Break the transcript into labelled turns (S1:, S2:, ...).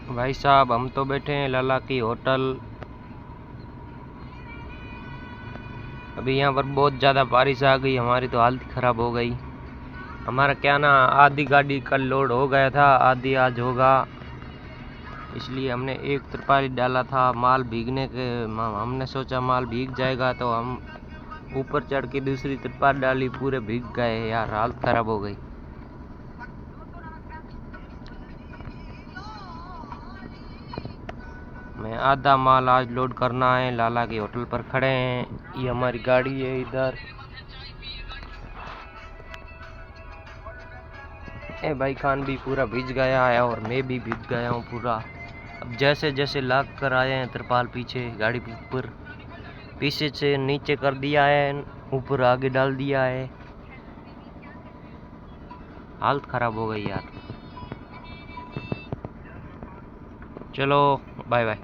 S1: भाई साहब हम तो बैठे हैं लाला की होटल। अभी यहाँ पर बहुत ज़्यादा बारिश आ गई, हमारी तो हालत ख़राब हो गई। हमारा क्या ना आधी गाड़ी कल लोड हो गया था, आधी आज होगा, इसलिए हमने एक तिरपाल डाला था। माल भीगने के हमने सोचा माल भीग जाएगा तो हम ऊपर चढ़ के दूसरी तिरपाल डाली, पूरे भीग गए यार, हालत ख़राब हो गई। मैं आधा माल आज लोड करना है। लाला की होटल पर खड़े हैं, ये हमारी गाड़ी है इधर। ए भाई खान भी पूरा भीग गया है और मैं भी भीग गया हूँ पूरा। अब जैसे जैसे लाग कर आए हैं तिरपाल पीछे गाड़ी के ऊपर, पीछे से नीचे कर दिया है, ऊपर आगे डाल दिया है। हालत ख़राब हो गई यार। चलो बाय बाय।